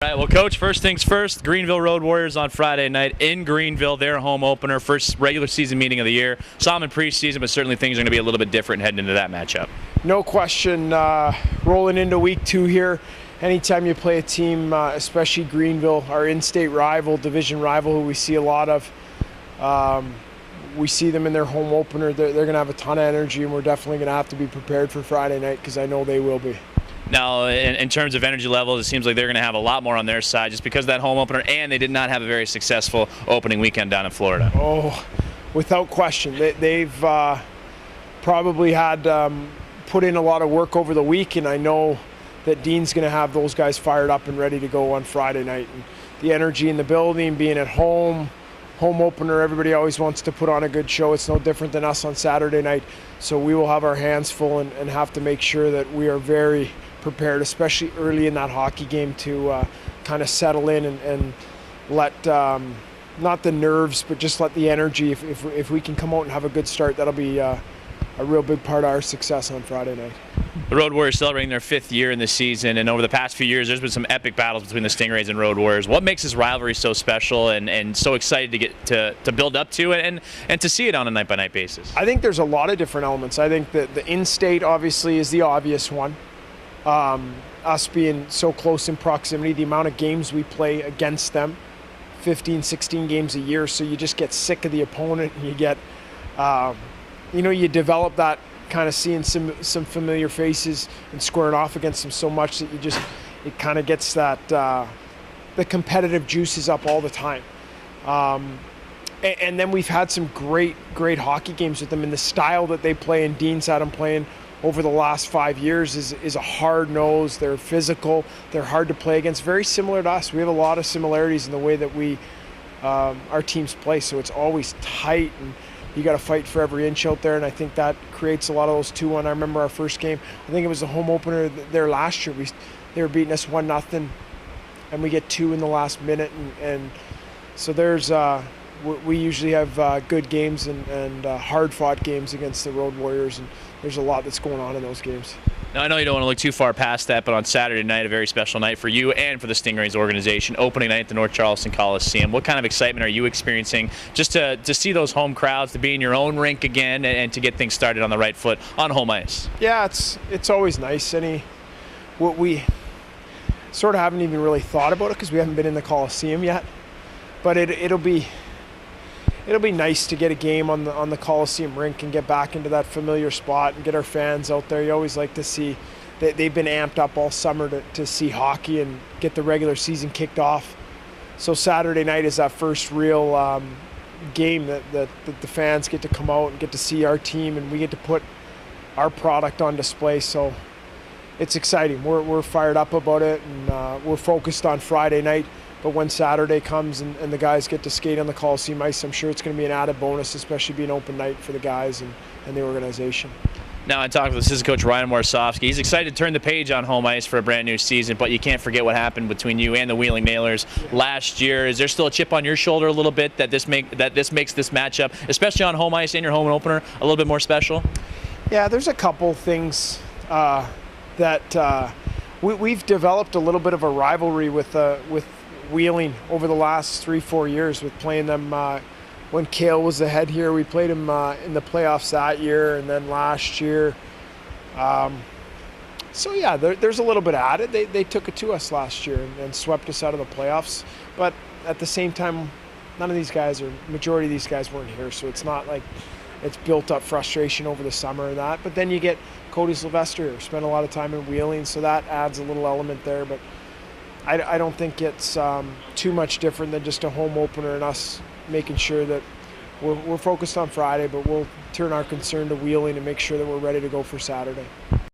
All right, well, Coach, first things first, Greenville Road Warriors on Friday night in Greenville, their home opener, first regular season meeting of the year. Saw them in preseason, but certainly things are going to be a little bit different heading into that matchup. No question, rolling into week 2 here. Anytime you play a team, especially Greenville, our in-state rival, division rival, who we see a lot of, we see them in their home opener. They're going to have a ton of energy, and we're definitely going to have to be prepared for Friday night because I know they will be. Now, in terms of energy levels, it seems like they're going to have a lot more on their side just because of that home opener, and they did not have a very successful opening weekend down in Florida. Oh, without question. They've probably had put in a lot of work over the week, and I know that Dean's going to have those guys fired up and ready to go on Friday night. And the energy in the building, being at home opener, everybody always wants to put on a good show. It's no different than us on Saturday night. So we will have our hands full and have to make sure that we are very prepared, especially early in that hockey game, to kind of settle in and let, not the nerves, but just let the energy, if we can come out and have a good start, that'll be a real big part of our success on Friday night. The Road Warriors celebrating their 5th year in the season, and over the past few years, there's been some epic battles between the Stingrays and Road Warriors. What makes this rivalry so special and so excited to get to build up to it and to see it on a night-by-night basis? I think there's a lot of different elements. I think that the in-state obviously is the obvious one. Us being so close in proximity, the amount of games we play against them, 15, 16 games a year, so you just get sick of the opponent, and you get, you develop that kind of seeing some familiar faces and squaring off against them so much that it kind of gets that, the competitive juices up all the time. And then we've had some great hockey games with them, and the style that they play, and Dean's had them playing over the last 5 years is a hard nose. They're physical. They're hard to play against. Very similar to us. We have a lot of similarities in the way that our teams play. So it's always tight, and you got to fight for every inch out there. And I think that creates a lot of those 2-1. I remember our first game. I think it was the home opener there last year. They were beating us 1-0, and we get 2 in the last minute. And so there's. We usually have good games and hard-fought games against the Road Warriors, and there's a lot that's going on in those games. Now, I know you don't want to look too far past that, but on Saturday night, a very special night for you and for the Stingrays organization, opening night at the North Charleston Coliseum. What kind of excitement are you experiencing just to see those home crowds, to be in your own rink again, and to get things started on the right foot on home ice? Yeah, it's always nice. We sort of haven't even really thought about it because we haven't been in the Coliseum yet, but it'll be nice to get a game on the Coliseum rink and get back into that familiar spot and get our fans out there. You always like to see that they've been amped up all summer to see hockey and get the regular season kicked off. So Saturday night is that first real game that the fans get to come out and get to see our team, and we get to put our product on display. So it's exciting. We're fired up about it, and we're focused on Friday night. But when Saturday comes and the guys get to skate on the Coliseum ice, I'm sure it's going to be an added bonus, especially being open night for the guys and the organization. Now, I talked with assistant coach Ryan Warsofsky. He's excited to turn the page on home ice for a brand new season, but you can't forget what happened between you and the Wheeling Nailers last year. Is there still a chip on your shoulder a little bit that this makes this matchup, especially on home ice in your home opener, a little bit more special? Yeah, there's a couple things that we've developed a little bit of a rivalry with Wheeling over the last 3-4 years with playing them when Cale was the head here. We played him in the playoffs that year, and then last year. So yeah, there's a little bit added. They took it to us last year and swept us out of the playoffs. But at the same time, none of these guys, or majority of these guys, weren't here, so it's not like it's built up frustration over the summer and that. But then you get Cody Sylvester here, spent a lot of time in Wheeling, so that adds a little element there. But I don't think it's too much different than just a home opener and us making sure that we're focused on Friday, but we'll turn our concern to Wheeling and make sure that we're ready to go for Saturday.